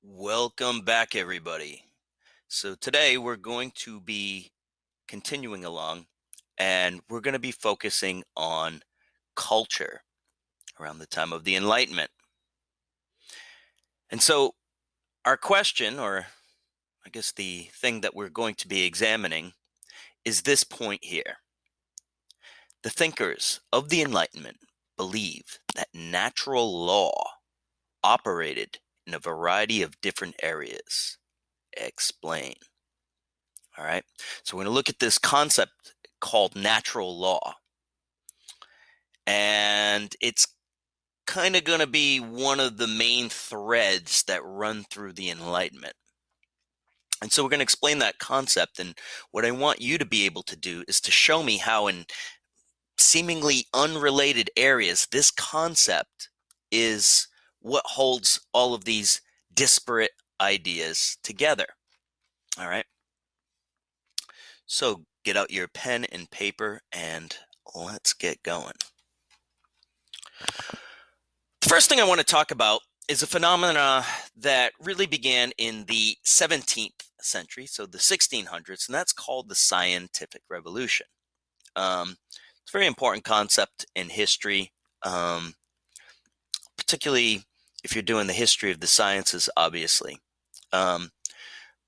Welcome back, everybody. So, today we're going to be continuing along and we're going to be focusing on culture around the time of the Enlightenment. And so, our question, or I guess the thing that we're going to be examining, is this point here. The thinkers of the Enlightenment believe that natural law operated in a variety of different areas. Explain. All right. So we're going to look at this concept called natural law. And it's kind of going to be one of the main threads that run through the Enlightenment. And so we're going to explain that concept. And what I want you to be able to do is to show me how, in seemingly unrelated areas, this concept is what holds all of these disparate ideas together. All right. So get out your pen and paper and let's get going. The first thing I want to talk about is a phenomena that really began in the 17th century, so the 1600s, and that's called the scientific revolution. It's a very important concept in history, particularly if you're doing the history of the sciences, obviously. But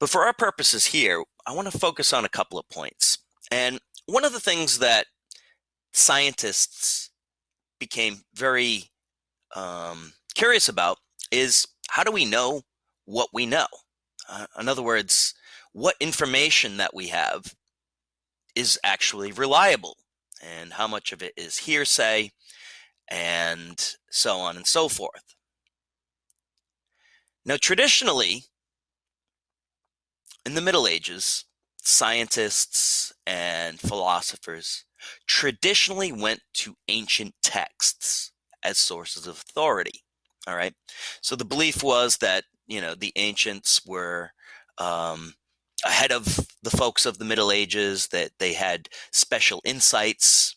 for our purposes here, I want to focus on a couple of points. And one of the things that scientists became very curious about is, how do we know what we know? In other words, what information that we have is actually reliable, and how much of it is hearsay, and so on and so forth. Now, traditionally, in the Middle Ages, scientists and philosophers traditionally went to ancient texts as sources of authority. All right. So the belief was that, the ancients were ahead of the folks of the Middle Ages, that they had special insights,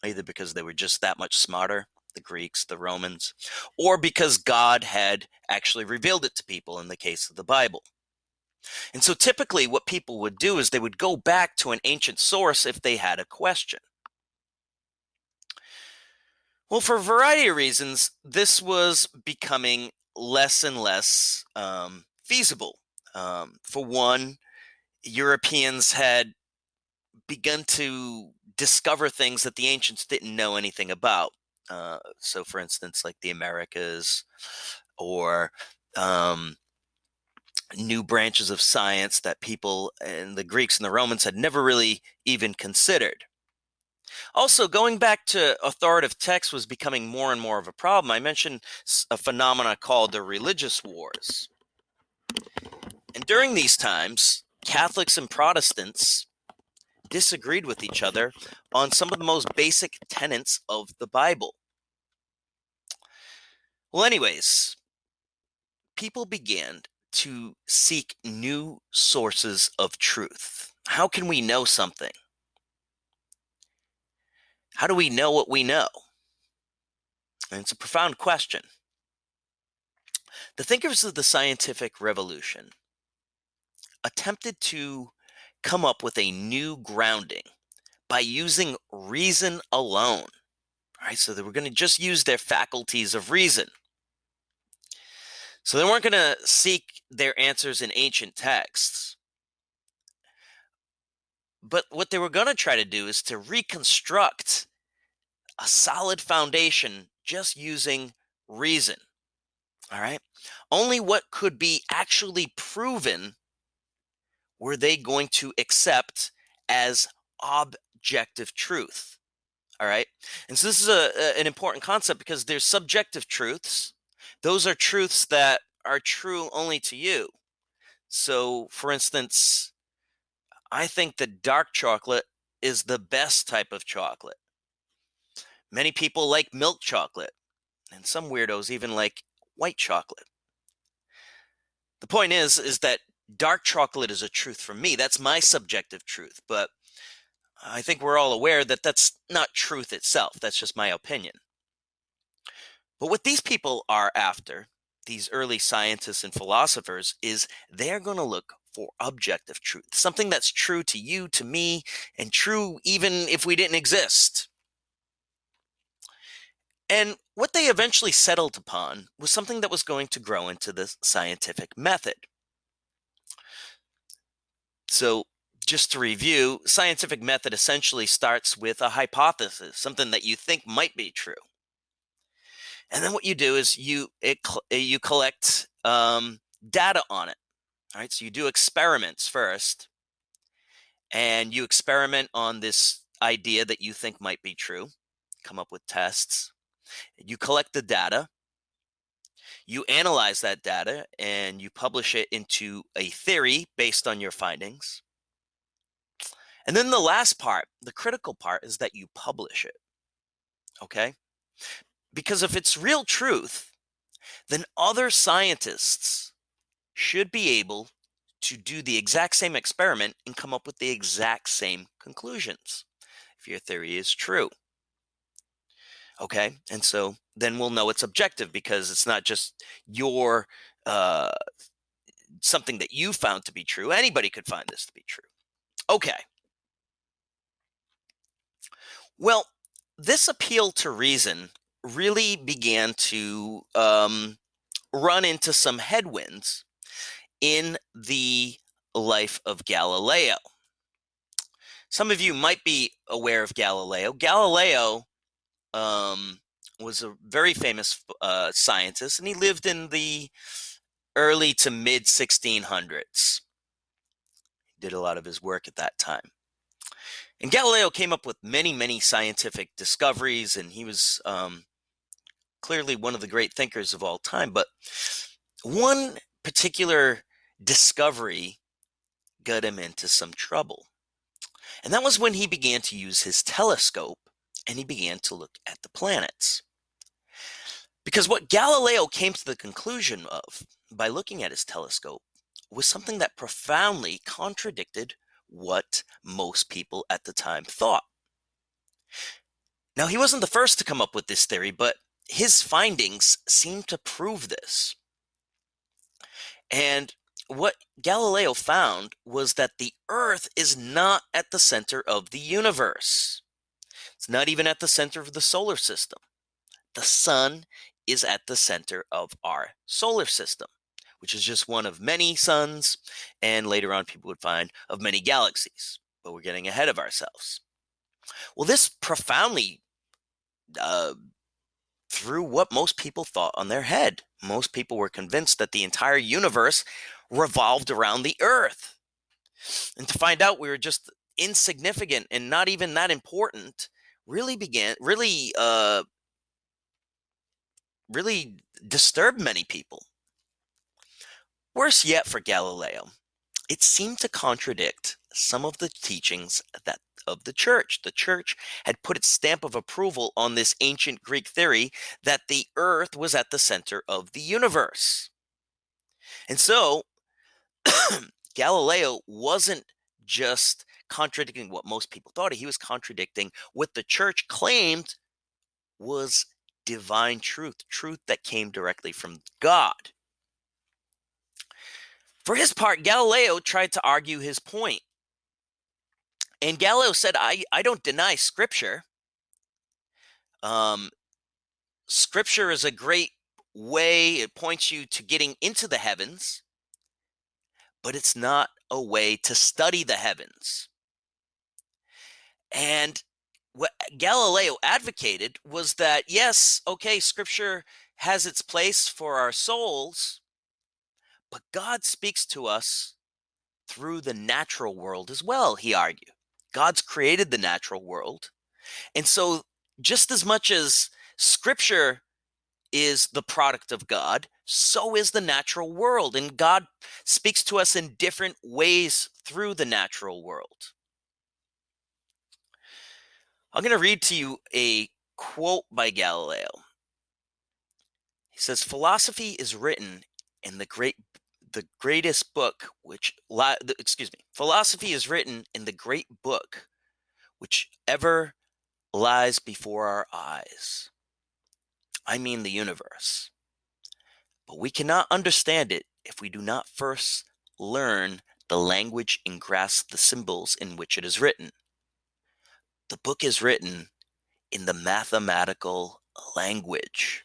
either because they were just that much smarter, the Greeks, the Romans, or because God had actually revealed it to people in the case of the Bible. And so typically what people would do is they would go back to an ancient source if they had a question. Well, for a variety of reasons, this was becoming less and less feasible. For one, Europeans had begun to discover things that the ancients didn't know anything about. So, for instance, like the Americas, or new branches of science that people and the Greeks and the Romans had never really even considered. Also, going back to authoritative texts was becoming more and more of a problem. I mentioned a phenomena called the religious wars. And during these times, Catholics and Protestants disagreed with each other on some of the most basic tenets of the Bible. Well, anyways, people began to seek new sources of truth. How can we know something? How do we know what we know? And it's a profound question. The thinkers of the scientific revolution attempted to come up with a new grounding by using reason alone. All right, so they were going to just use their faculties of reason. So they weren't going to seek their answers in ancient texts. But what they were going to try to do is to reconstruct a solid foundation just using reason. All right. Only what could be actually proven were they going to accept as objective truth. All right. And so this is an important concept, because there's subjective truths. Those are truths that are true only to you. So, for instance, I think that dark chocolate is the best type of chocolate. Many people like milk chocolate, and some weirdos even like white chocolate. The point is that dark chocolate is a truth for me. That's my subjective truth. But I think we're all aware that that's not truth itself. That's just my opinion. But what these people are after these early scientists and philosophers is they're going to look for objective truth, something that's true to you, to me, and true even if we didn't exist. And what they eventually settled upon was something that was going to grow into the scientific method. So, just to review, scientific method essentially starts with a hypothesis, something that you think might be true. And then what you do is you collect data on it. All right, so you do experiments first, and you experiment on this idea that you think might be true, come up with tests. You collect the data, you analyze that data, and you publish it into a theory based on your findings. And then the last part, the critical part, is that you publish it. Okay? Because if it's real truth, then other scientists should be able to do the exact same experiment and come up with the exact same conclusions if your theory is true. Okay? And so then we'll know it's objective because it's not just your something that you found to be true. Anybody could find this to be true. Okay. Well, this appeal to reason really began to run into some headwinds in the life of Galileo. Some of you might be aware of Galileo. Galileo was a very famous scientist, and he lived in the early to mid 1600s. He did a lot of his work at that time. And Galileo came up with many, many scientific discoveries, and he was clearly one of the great thinkers of all time. But one particular discovery got him into some trouble. And that was when he began to use his telescope and he began to look at the planets. Because what Galileo came to the conclusion of by looking at his telescope was something that profoundly contradicted what most people at the time thought. Now, he wasn't the first to come up with this theory, but his findings seem to prove this. And what Galileo found was that the Earth is not at the center of the universe. It's not even at the center of the solar system. The sun is at the center of our solar system, which is just one of many suns, and later on people would find of many galaxies, but we're getting ahead of ourselves. Well, this profoundly threw what most people thought on their head. Most people were convinced that the entire universe revolved around the Earth. And to find out we were just insignificant and not even that important really disturbed many people. Worse yet for Galileo, it seemed to contradict some of the teachings that of the church. The church had put its stamp of approval on this ancient Greek theory that the earth was at the center of the universe. And so Galileo wasn't just contradicting what most people thought, he was contradicting what the church claimed was divine truth, truth that came directly from God. For his part, Galileo tried to argue his point. And Galileo said, I don't deny scripture. Scripture is a great way, it points you to getting into the heavens, but it's not a way to study the heavens. And what Galileo advocated was that, yes, okay, scripture has its place for our souls, but God speaks to us through the natural world as well, he argued. God's created the natural world. And so, just as much as scripture is the product of God, so is the natural world. And God speaks to us in different ways through the natural world. I'm going to read to you a quote by Galileo. He says, "Philosophy is written in the greatest book philosophy is written in the great book which ever lies before our eyes. I mean the universe. but we cannot understand it if we do not first learn the language and grasp the symbols in which it is written. The book is written in the mathematical language.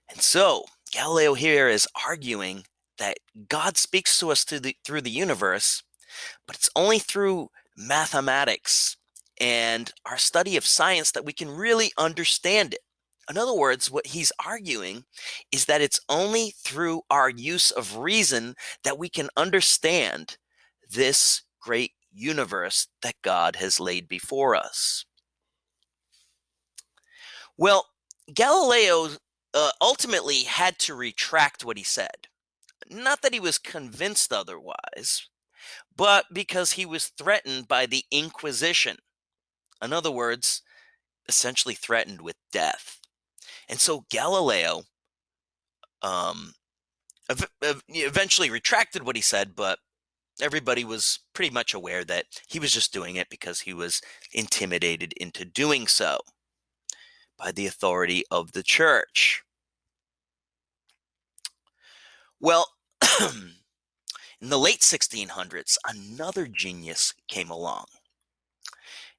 And so, Galileo here is arguing that God speaks to us through the universe, but it's only through mathematics and our study of science that we can really understand it. In other words, what he's arguing is that it's only through our use of reason that we can understand this great universe that God has laid before us. Well, Galileo ultimately had to retract what he said. Not that he was convinced otherwise, but because he was threatened by the Inquisition. In other words, essentially threatened with death. And so Galileo um, eventually retracted what he said, but everybody was pretty much aware that he was just doing it because he was intimidated into doing so by the authority of the church. Well, in the late 1600s, another genius came along.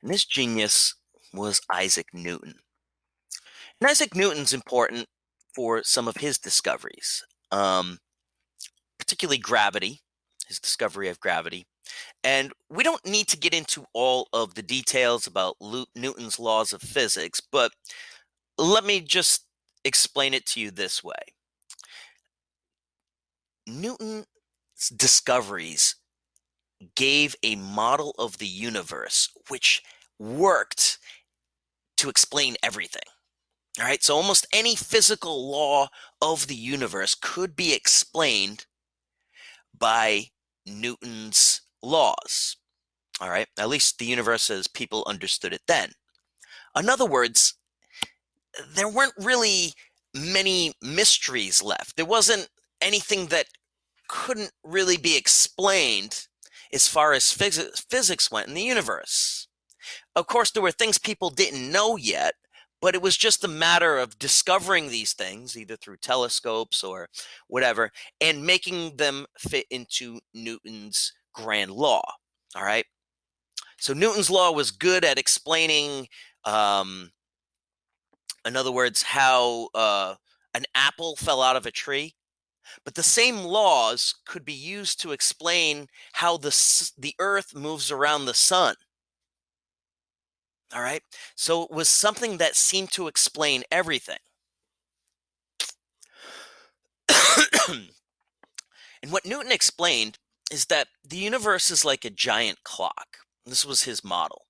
And this genius was Isaac Newton. And Isaac Newton's important for some of his discoveries, particularly gravity, his discovery of gravity. And we don't need to get into all of the details about Newton's laws of physics, but let me just explain it to you this way. Newton's discoveries gave a model of the universe which worked to explain everything. All right, so almost any physical law of the universe could be explained by Newton's laws. All right, at least the universe as people understood it then. In other words, there weren't really many mysteries left. There wasn't anything that couldn't really be explained as far as physics went in the universe. Of course, there were things people didn't know yet, but it was just a matter of discovering these things, either through telescopes or whatever, and making them fit into Newton's grand law. All right. So Newton's law was good at explaining, in other words, how an apple fell out of a tree. But the same laws could be used to explain how the Earth moves around the sun. All right. So it was something that seemed to explain everything. And what Newton explained is that the universe is like a giant clock. This was his model.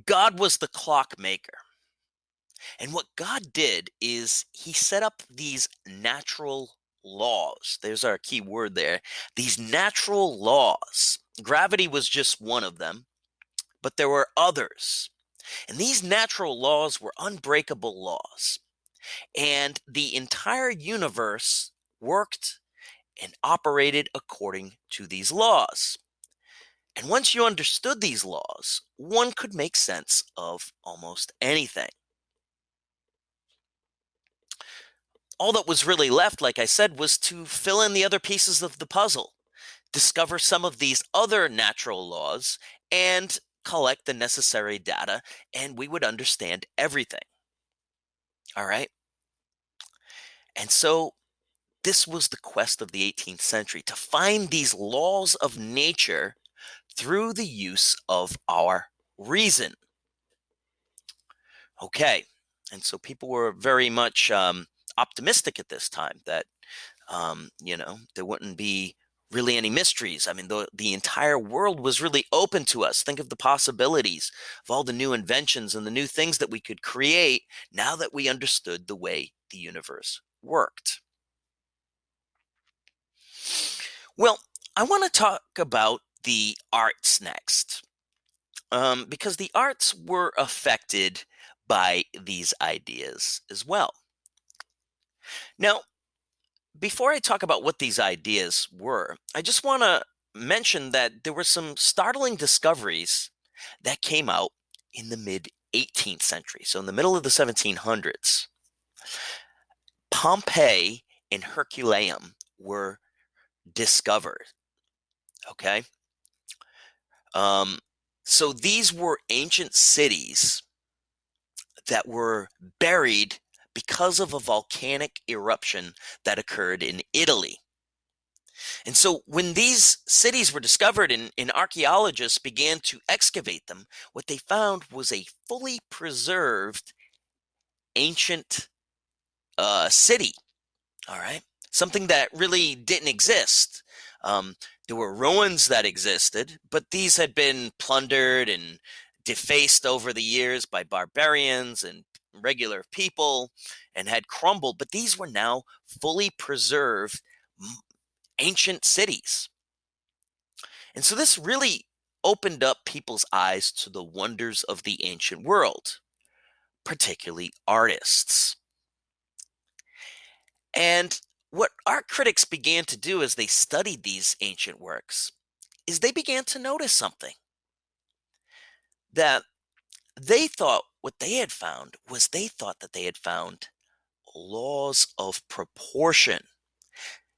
God was the clock maker. And what God did is he set up these natural laws. There's our key word there. These natural laws. Gravity was just one of them, but there were others. And these natural laws were unbreakable laws. And the entire universe worked and operated according to these laws. And once you understood these laws, one could make sense of almost anything. All that was really left, like I said, was to fill in the other pieces of the puzzle, discover some of these other natural laws, and collect the necessary data, and we would understand everything. All right? And so this was the quest of the 18th century, to find these laws of nature through the use of our reason. Okay, and so people were very much optimistic at this time that there wouldn't be really any mysteries. I mean, the entire world was really open to us. Think of the possibilities of all the new inventions and the new things that we could create now that we understood the way the universe worked. Well, I want to talk about the arts next, because the arts were affected by these ideas as well. Now, before I talk about what these ideas were, I just want to mention that there were some startling discoveries that came out in the mid 18th century, so in the middle of the 1700s. Pompeii and Herculaneum were discovered. Okay. Um, so these were ancient cities that were buried because of a volcanic eruption that occurred in Italy. And so when these cities were discovered and archaeologists began to excavate them, what they found was a fully preserved ancient city. All right. Something that really didn't exist. Um, there were ruins that existed, but these had been plundered and defaced over the years by barbarians and regular people and had crumbled. But these were now fully preserved ancient cities. And so this really opened up people's eyes to the wonders of the ancient world, particularly artists. And what art critics began to do as they studied these ancient works is they began to notice something that they thought what they had found was they thought that they had found laws of proportion,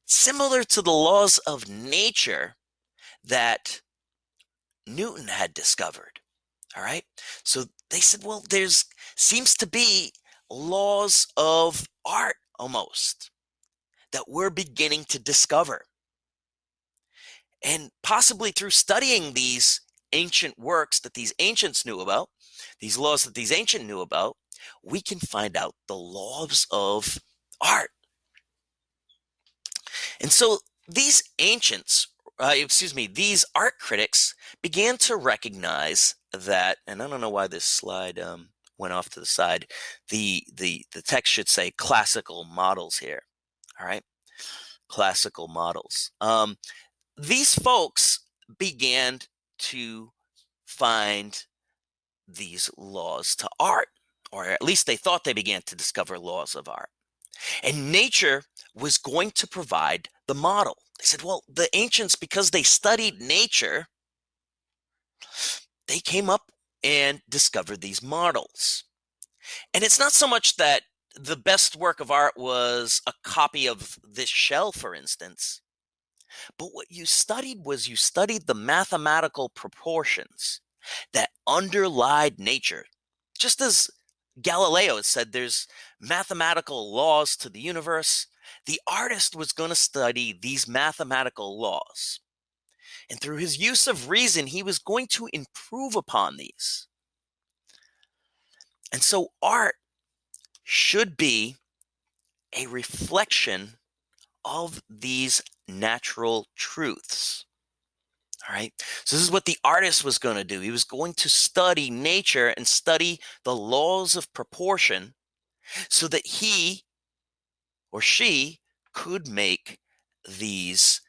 similar to the laws of nature that Newton had discovered. All right. So they said, well, there's seems to be laws of art almost that we're beginning to discover. And possibly through studying these ancient works that these ancients knew about, these laws that these ancients knew about, we can find out the laws of art. And so these ancients, these art critics began to recognize that, and I don't know why this slide went off to the side. The text should say classical models here. All right, classical models. These folks began to find these laws to art, or at least they thought they began to discover laws of art. And nature was going to provide the model. They said, well, the ancients, because they studied nature, they came up and discovered these models. And it's not so much that the best work of art was a copy of this shell, for instance, but what you studied was you studied the mathematical proportions that underlied nature. Just as Galileo said there's mathematical laws to the universe, the artist was going to study these mathematical laws. And through his use of reason, he was going to improve upon these. And so art should be a reflection of these natural truths. All right. So this is what the artist was going to do. He was going to study nature and study the laws of proportion so that he or she could make these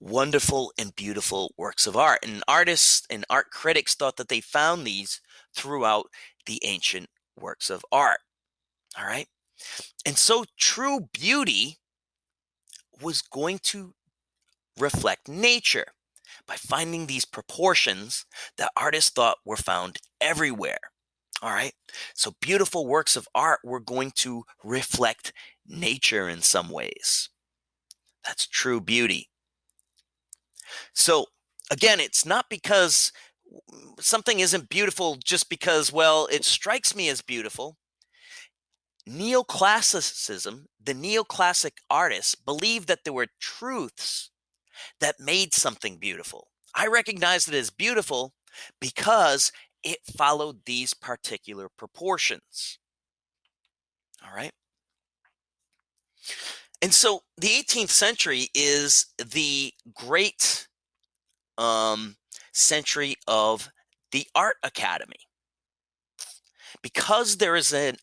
wonderful and beautiful works of art. And artists and art critics thought that they found these throughout the ancient works of art. All right. And so true beauty was going to reflect nature by finding these proportions that artists thought were found everywhere. All right. So beautiful works of art were going to reflect nature in some ways. That's true beauty. So again, it's not because something isn't beautiful just because, well, it strikes me as beautiful. Neoclassicism, the neoclassic artists believed that there were truths that made something beautiful. I recognized it as beautiful because it followed these particular proportions. All right. And so the 18th century is the great um, century of the Art Academy because there is an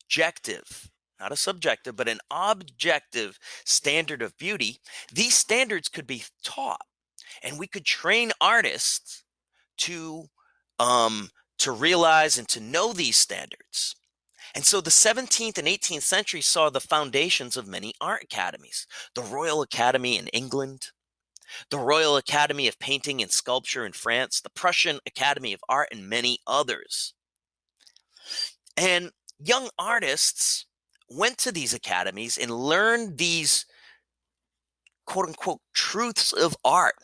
objective, not a subjective, but an objective standard of beauty. These standards could be taught, and we could train artists to realize and to know these standards. And so the 17th and 18th century saw the foundations of many art academies. The Royal Academy in England, the Royal Academy of Painting and Sculpture in France, the Prussian Academy of Art, and many others. And young artists went to these academies and learned these quote unquote truths of art,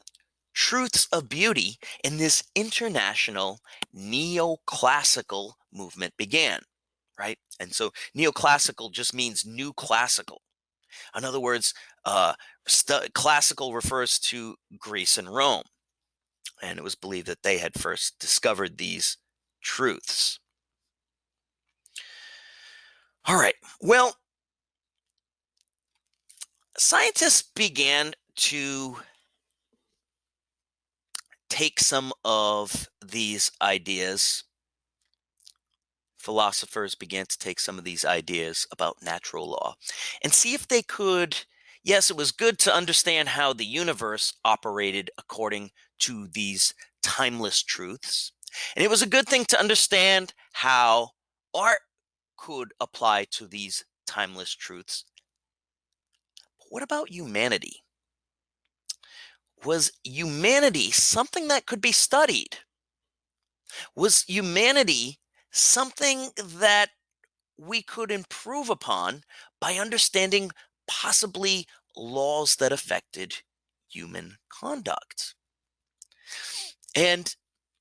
truths of beauty, and this international neoclassical movement began, right? And so neoclassical just means new classical. In other words, classical refers to Greece and Rome, and it was believed that they had first discovered these truths. All right. Well, scientists began to take some of these ideas, philosophers began to take some of these ideas about natural law and see if they could. Yes, it was good to understand how the universe operated according to these timeless truths. And it was a good thing to understand how art could apply to these timeless truths. But what about humanity? Was humanity something that could be studied? Was humanity something that we could improve upon by understanding possibly laws that affected human conduct? And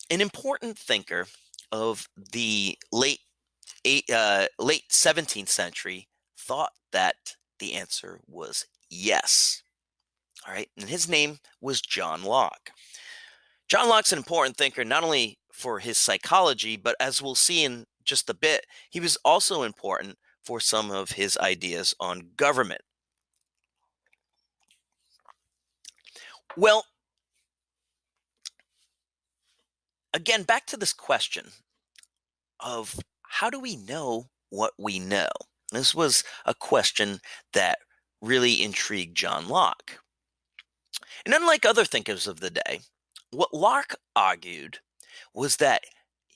an important thinker of the late 17th century thought that the answer was yes. All right, and his name was John Locke. John Locke's an important thinker not only for his psychology, but as we'll see in just a bit, he was also important for some of his ideas on government. Well, again, back to this question of how do we know what we know? This was a question that really intrigued John Locke. And unlike other thinkers of the day, what Locke argued was that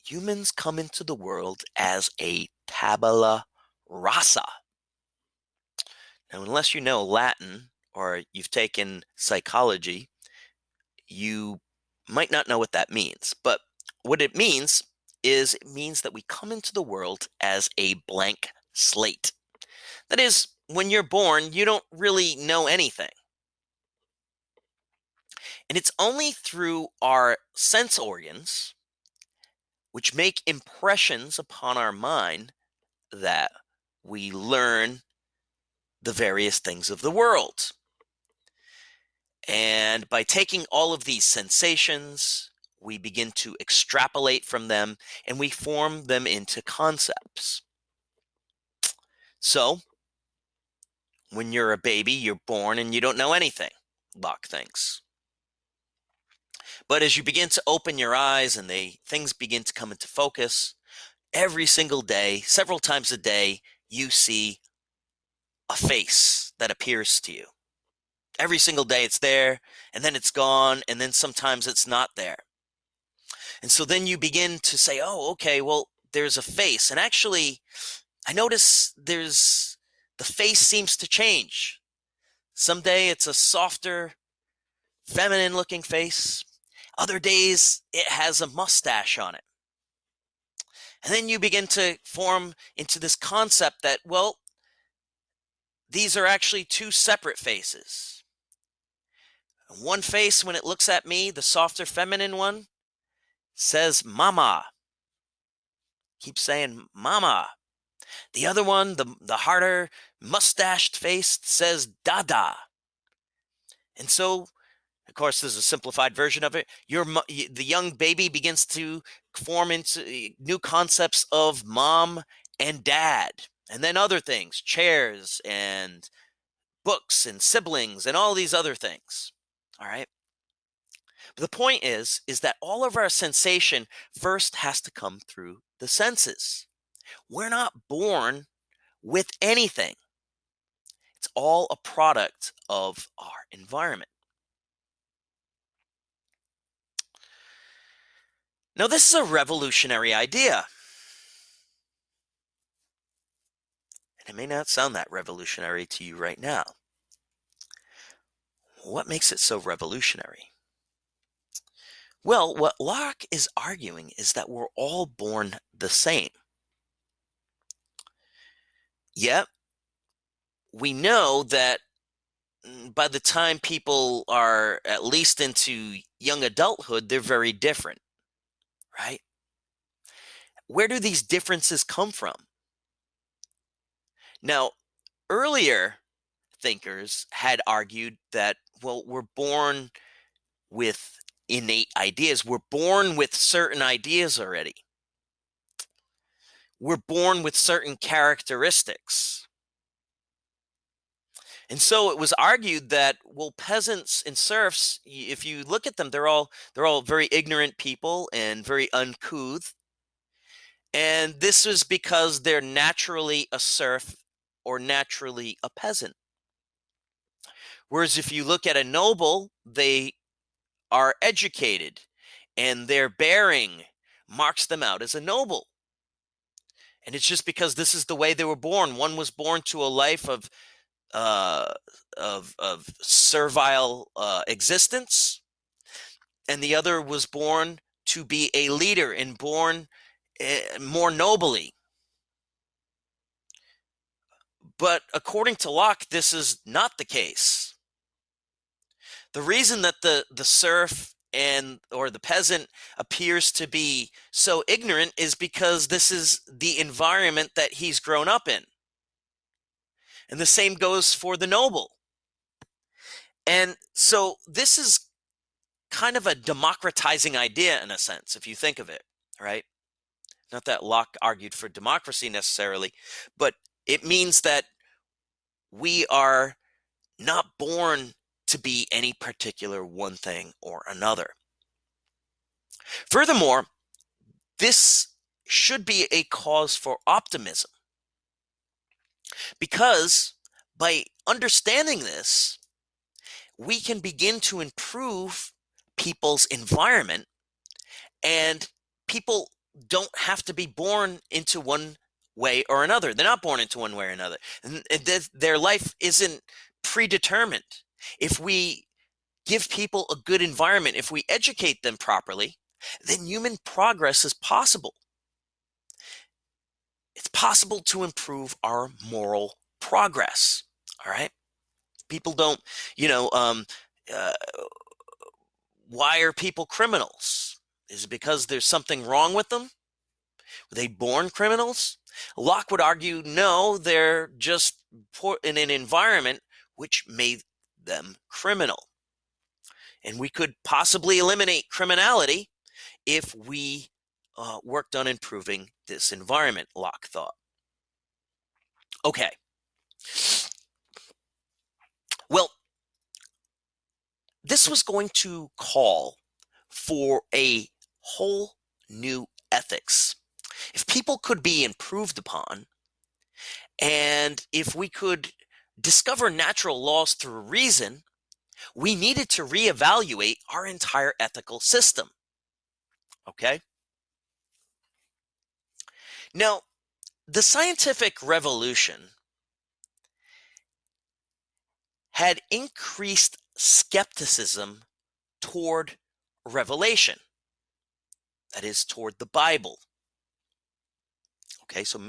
humans come into the world as a tabula rasa. Now, unless you know Latin or you've taken psychology, you might not know what that means. But what it means is it means that we come into the world as a blank slate. That is, when you're born, you don't really know anything. And it's only through our sense organs, which make impressions upon our mind, that we learn the various things of the world. And by taking all of these sensations, we begin to extrapolate from them and we form them into concepts. So, when you're a baby, you're born and you don't know anything, Locke thinks. But as you begin to open your eyes and things begin to come into focus, every single day, several times a day, you see a face that appears to you. Every single day it's there, and then it's gone, and then sometimes it's not there. And so then you begin to say, oh, okay, well, there's a face. And actually, I notice the face seems to change. Someday it's a softer, feminine looking face. Other days it has a mustache on it. And then you begin to form into this concept that, well, these are actually two separate faces. One face, when it looks at me, the softer feminine one, says mama. Keeps saying mama. The other one, the harder mustached face, says dada. And so, of course, this is a simplified version of it. The young baby begins to form into new concepts of mom and dad, and then other things, chairs and books and siblings and all these other things. All right. But the point is that all of our sensation first has to come through the senses. We're not born with anything. It's all a product of our environment. Now, this is a revolutionary idea. And it may not sound that revolutionary to you right now. What makes it so revolutionary? Well, what Locke is arguing is that we're all born the same. Yep, we know that by the time people are at least into young adulthood, they're very different, right? Where do these differences come from? Now, earlier thinkers had argued that, well, we're born with innate ideas. We're born with certain ideas already. We're born with certain characteristics. And so it was argued that, well, peasants and serfs, if you look at them, they're all very ignorant people and very uncouth. And this is because they're naturally a serf or naturally a peasant. Whereas if you look at a noble, they are educated and their bearing marks them out as a noble. And it's just because this is the way they were born. One was born to a life uh, of servile existence, and the other was born to be a leader and born more nobly. But according to Locke, this is not the case. The reason that the serf and or the peasant appears to be so ignorant is because this is the environment that he's grown up in. And the same goes for the noble. And so this is kind of a democratizing idea in a sense, if you think of it, right? Not that Locke argued for democracy necessarily, but it means that we are not born to be any particular one thing or another. Furthermore, this should be a cause for optimism because by understanding this, we can begin to improve people's environment, and people don't have to be born into one way or another. They're not born into one way or another. And their life isn't predetermined. If we give people a good environment, if we educate them properly, then human progress is possible. It's possible to improve our moral progress. All right. People don't, you know, uh, why are people criminals? Is it because there's something wrong with them? Were they born criminals? Locke would argue no, they're just in an environment which made them criminal. And we could possibly eliminate criminality if we worked on improving this environment, Locke thought. Okay. Well, this was going to call for a whole new ethics. If people could be improved upon, and if we could discover natural laws through reason, we needed to reevaluate our entire ethical system. Okay? Now, the scientific revolution had increased skepticism toward revelation, that is, toward the Bible. Okay, so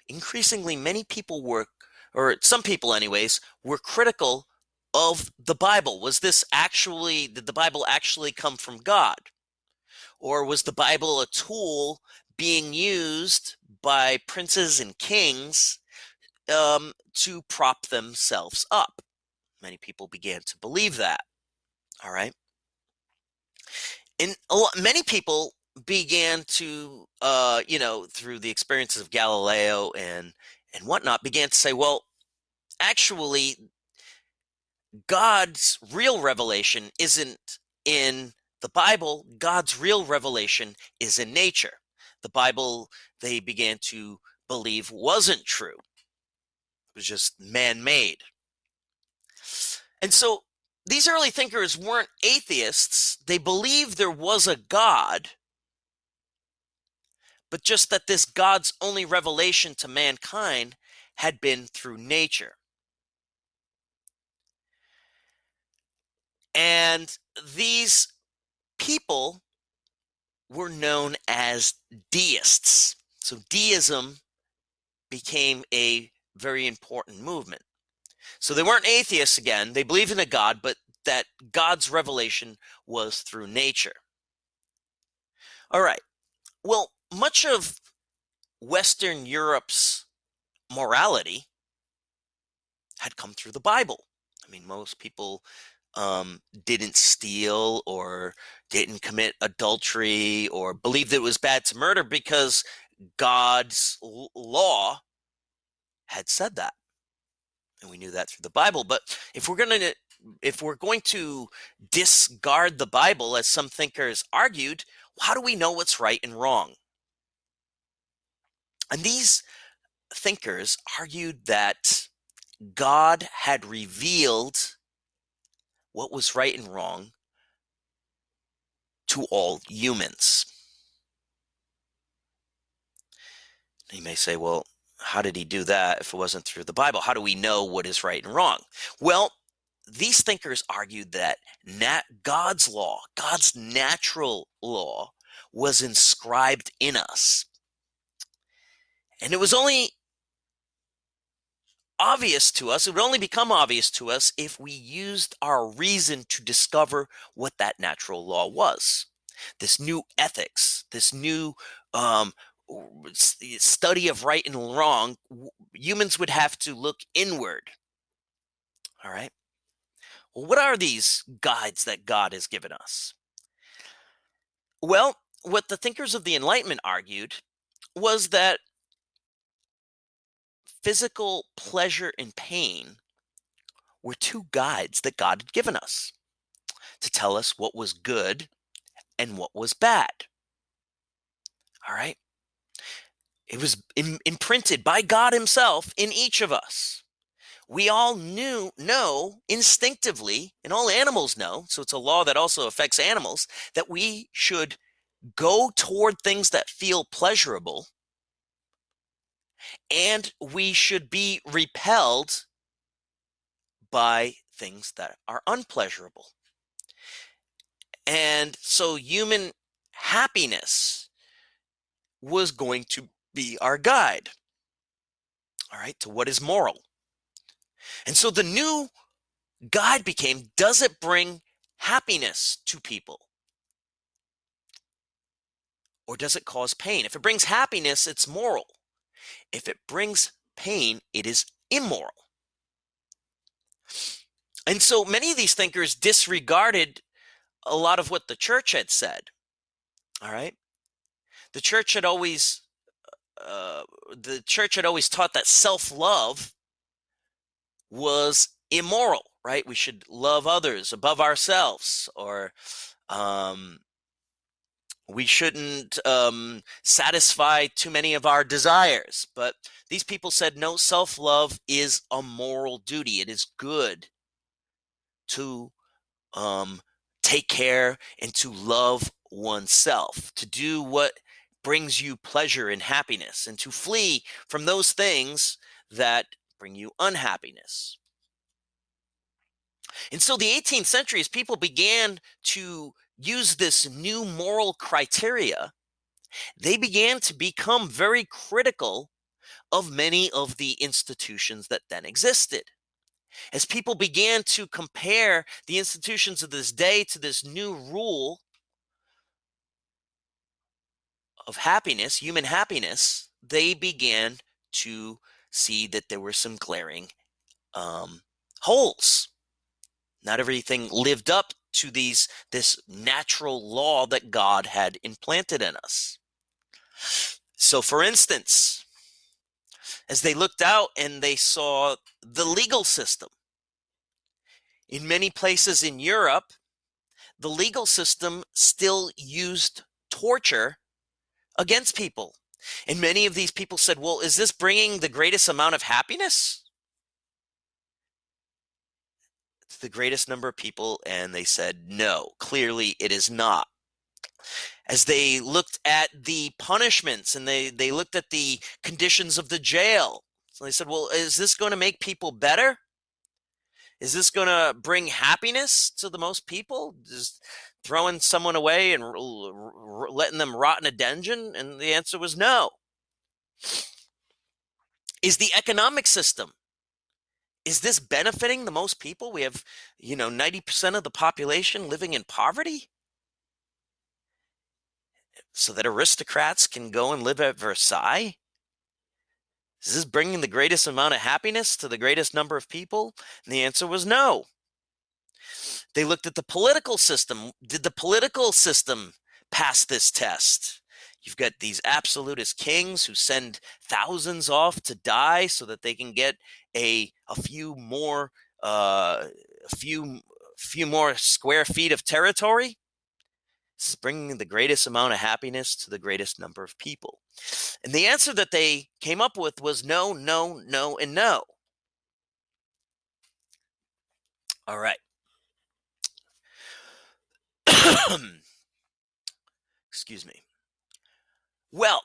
increasingly many people were, or some people anyways, were critical of the Bible. Did the Bible actually come from God? Or was the Bible a tool being used by princes and kings to prop themselves up? Many people began to believe that. All right. And many people began to, through the experiences of Galileo and whatnot, began to say, well, actually, God's real revelation isn't in the Bible. God's real revelation is in nature. The Bible, they began to believe, wasn't true. It was just man-made. And so these early thinkers weren't atheists. They believed there was a God, but just that this God's only revelation to mankind had been through nature. And these people were known as deists. So deism became a very important movement. So they weren't atheists again. They believed in a God, but that God's revelation was through nature. All right. Well, much of Western Europe's morality had come through the Bible. I mean, most people didn't steal or didn't commit adultery or believed it was bad to murder because God's law had said that, and we knew that through the Bible. But if we're going to discard the Bible, as some thinkers argued, how do we know what's right and wrong? And these thinkers argued that God had revealed what was right and wrong to all humans. You may say, well, how did he do that if it wasn't through the Bible? How do we know what is right and wrong? Well, these thinkers argued that God's law, God's natural law, was inscribed in us. And it was only obvious to us, it would only become obvious to us if we used our reason to discover what that natural law was. This new ethics, this new um, study of right and wrong, humans would have to look inward. All right. Well, what are these guides that God has given us? Well, what the thinkers of the Enlightenment argued was that physical pleasure and pain were two guides that God had given us to tell us what was good and what was bad. All right. It was imprinted by God Himself in each of us. We all know instinctively, and all animals know, so it's a law that also affects animals, that we should go toward things that feel pleasurable, and we should be repelled by things that are unpleasurable. And so human happiness was going to be our guide, all right, to what is moral. And so the new guide became, does it bring happiness to people? Or does it cause pain? If it brings happiness, it's moral. If it brings pain, it is immoral. And so many of these thinkers disregarded a lot of what the church had said. All right. The church had always uh, the church had always taught that self-love was immoral, right? We should love others above ourselves, or um, we shouldn't satisfy too many of our desires. But these people said, no, self-love is a moral duty. It is good to um, take care and to love oneself, to do what brings you pleasure and happiness, and to flee from those things that bring you unhappiness. And so the 18th century, as people began to use this new moral criteria, they began to become very critical of many of the institutions that then existed. As people began to compare the institutions of this day to this new rule of happiness, human happiness, they began to see that there were some glaring holes. Not everything lived up to this natural law that God had implanted in us. So, for instance, as they looked out and they saw the legal system, in many places in Europe, the legal system still used torture against people. And many of these people said, well, is this bringing the greatest amount of happiness to the greatest number of people? And they said, no, clearly it is not. As they looked at the punishments and they looked at the conditions of the jail, so they said, well, is this going to make people better? Is this going to bring happiness to the most people? Just throwing someone away and letting them rot in a dungeon? And the answer was no. Is the economic system Is this benefiting the most people? We have, 90% of the population living in poverty so that aristocrats can go and live at Versailles? Is this bringing the greatest amount of happiness to the greatest number of people? And the answer was no. They looked at the political system. Did the political system pass this test? You've got these absolutist kings who send thousands off to die so that they can get a few more a few more square feet of territory. This is bringing the greatest amount of happiness to the greatest number of people. And the answer that they came up with was no, no, no, and no. All right. Excuse me. Well,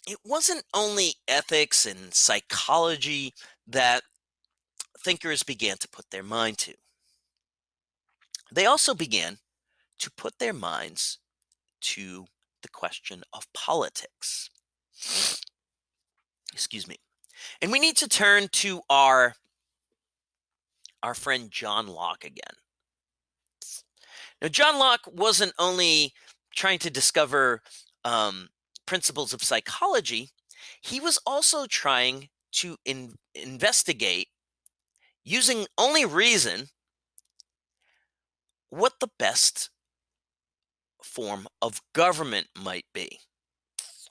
it wasn't only ethics and psychology that thinkers began to put their mind to. They also began to put their minds to the question of politics. Excuse me. And we need to turn to our friend John Locke again. Now, John Locke wasn't only trying to discover principles of psychology, he was also trying to investigate, using only reason, what the best form of government might be,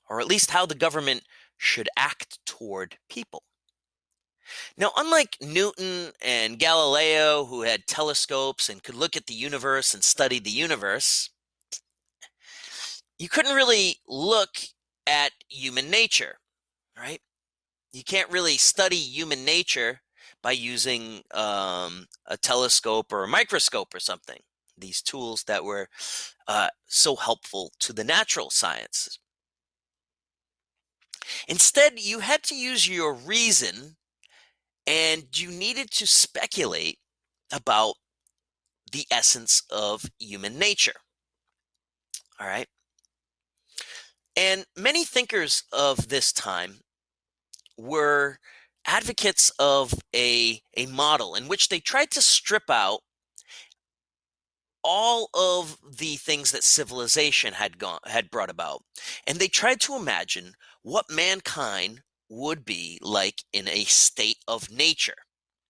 or at least how the government should act toward people. Now, unlike Newton and Galileo, who had telescopes and could look at the universe and study the universe, you couldn't really look at human nature, right? You can't really study human nature by using a telescope or a microscope or something. These tools that were so helpful to the natural sciences. Instead, you had to use your reason and you needed to speculate about the essence of human nature. All right. And many thinkers of this time were advocates of a model in which they tried to strip out all of the things that civilization had brought about, and they tried to imagine what mankind would be like in a state of nature.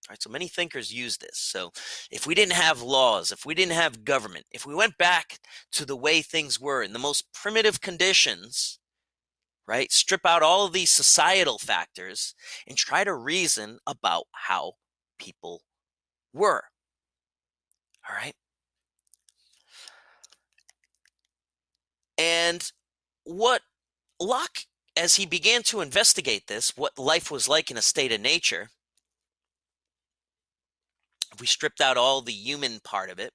All right, so many thinkers use this. So if we didn't have laws, if we didn't have government, if we went back to the way things were in the most primitive conditions, right, strip out all of these societal factors and try to reason about how people were. All right. And what Locke, as he began to investigate this, what life was like in a state of nature, if we stripped out all the human part of it,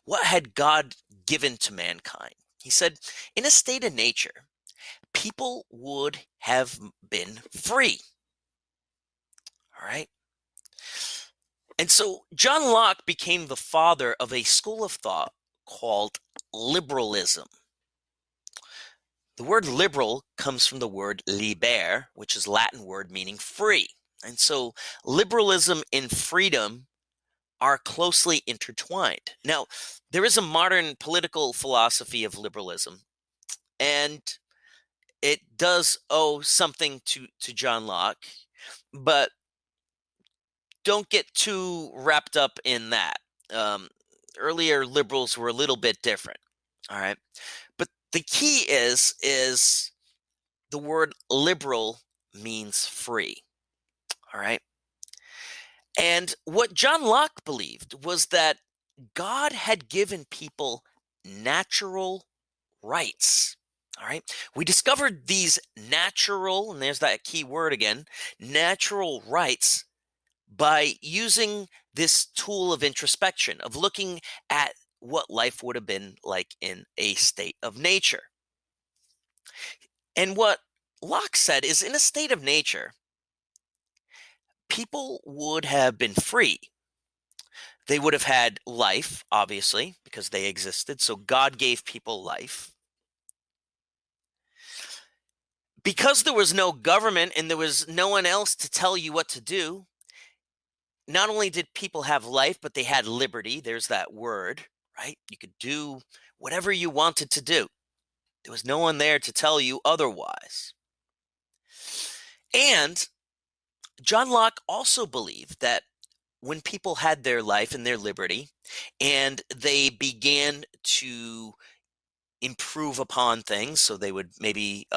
what had God given to mankind? He said, in a state of nature, people would have been free. All right. And so John Locke became the father of a school of thought called liberalism. The word liberal comes from the word liber, which is Latin word meaning free. And so liberalism and freedom are closely intertwined. Now, there is a modern political philosophy of liberalism, and it does owe something to John Locke, but don't get too wrapped up in that. Um, Earlier liberals were a little bit different. All right. But the key is the word liberal means free. All right. And what John Locke believed was that God had given people natural rights. All right. We discovered these natural, and there's that key word again, natural rights by using this tool of introspection, of looking at what life would have been like in a state of nature. And what Locke said is in a state of nature, people would have been free. They would have had life, obviously, because they existed. So God gave people life. Because there was no government and there was no one else to tell you what to do, not only did people have life, but they had liberty. There's that word, right? You could do whatever you wanted to do. There was no one there to tell you otherwise. And John Locke also believed that when people had their life and their liberty and they began to improve upon things, so they would maybe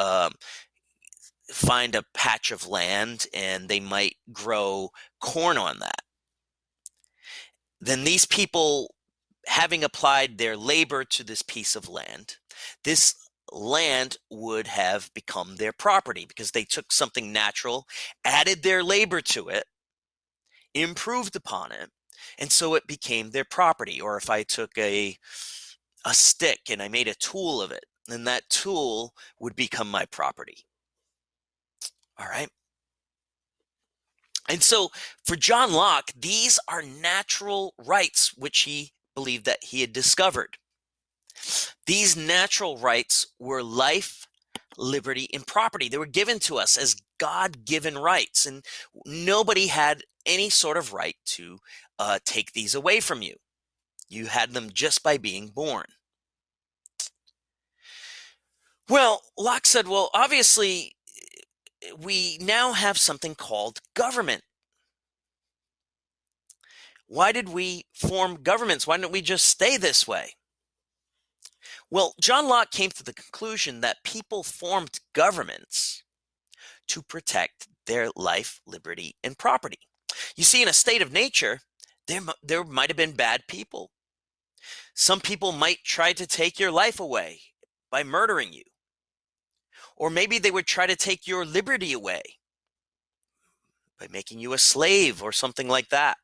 find a patch of land and they might grow corn on that, then these people, having applied their labor to this piece of land, this land would have become their property because they took something natural, added their labor to it, improved upon it, and so it became their property. Or if I took a stick and I made a tool of it, then that tool would become my property. All right. And so for John Locke, these are natural rights which he believed that he had discovered. These natural rights were life, liberty, and property. They were given to us as God-given rights, and nobody had any sort of right to take these away from you. You had them just by being born. Well, Locke said, well, obviously, we now have something called government. Why did we form governments? Why didn't we just stay this way? Well, John Locke came to the conclusion that people formed governments to protect their life, liberty, and property. You see, in a state of nature, there might have been bad people. Some people might try to take your life away by murdering you. Or maybe they would try to take your liberty away by making you a slave or something like that.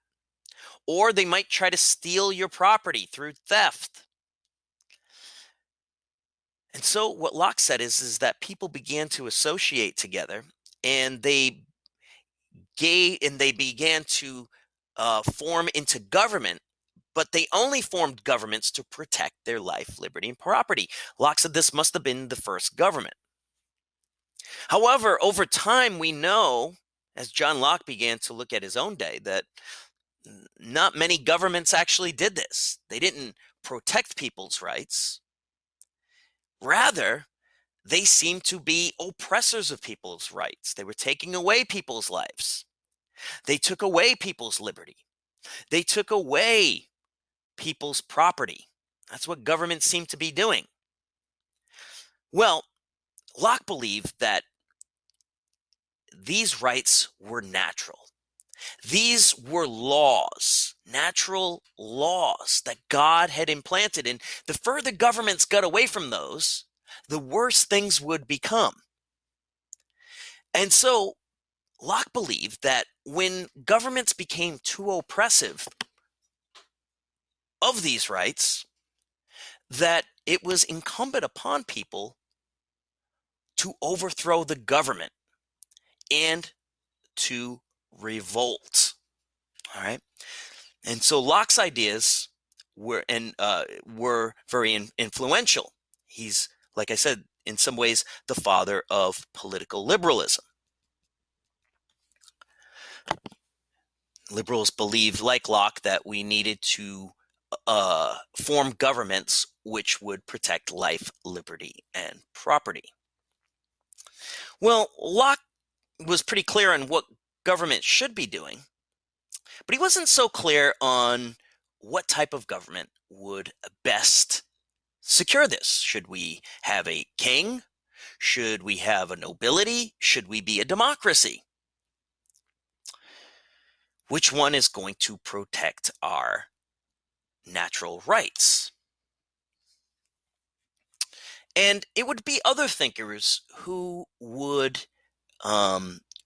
Or they might try to steal your property through theft. And so what Locke said is that people began to associate together, and they began to form into government, but they only formed governments to protect their life, liberty, and property. Locke said this must have been the first government. However, over time, we know, as John Locke began to look at his own day, that not many governments actually did this. They didn't protect people's rights. Rather, they seemed to be oppressors of people's rights. They were taking away people's lives. They took away people's liberty. They took away people's property. That's what governments seem to be doing. Well, Locke believed that these rights were natural. These were laws, natural laws that God had implanted. And the further governments got away from those, the worse things would become. And so Locke believed that when governments became too oppressive of these rights, that it was incumbent upon people to overthrow the government and to revolt. All right. And so Locke's ideas were very influential. He's, like I said, in some ways, the father of political liberalism. Liberals believed, like Locke, that we needed to form governments which would protect life, liberty, and property. Well, Locke was pretty clear on what government should be doing, but he wasn't so clear on what type of government would best secure this. Should we have a king? Should we have a nobility? Should we be a democracy? Which one is going to protect our natural rights? And it would be other thinkers who would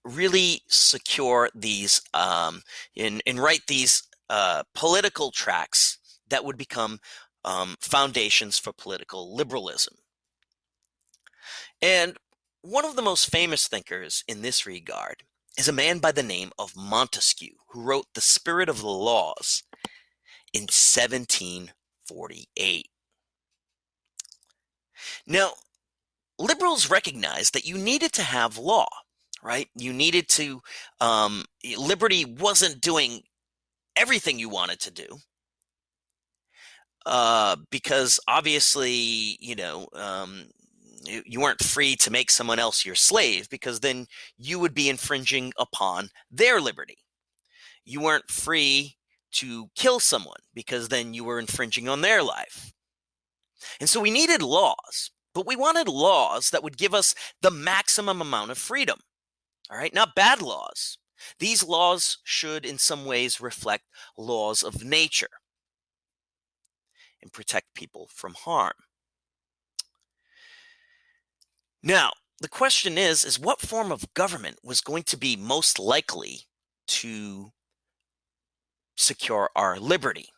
really secure these and write these political tracts that would become foundations for political liberalism. And one of the most famous thinkers in this regard is a man by the name of Montesquieu, who wrote The Spirit of the Laws in 1748. Now, liberals recognized that you needed to have law, right? You needed to, liberty wasn't doing everything you wanted to do, because obviously, you weren't free to make someone else your slave, because then you would be infringing upon their liberty. You weren't free to kill someone, because then you were infringing on their life. And so we needed laws, but we wanted laws that would give us the maximum amount of freedom. All right, not bad laws. These laws should, in some ways, reflect laws of nature and protect people from harm. Now, the question is what form of government was going to be most likely to secure our liberty?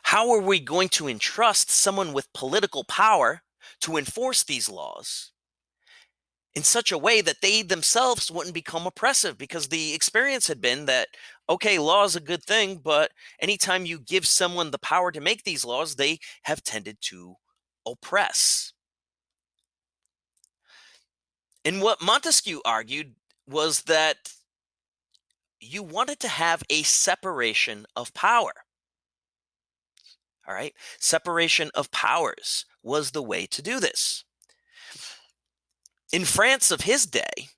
How are we going to entrust someone with political power to enforce these laws in such a way that they themselves wouldn't become oppressive? Because the experience had been that, okay, law is a good thing, but anytime you give someone the power to make these laws, they have tended to oppress. And what Montesquieu argued was that you wanted to have a separation of power. All right. Separation of powers was the way to do this. In France of his day,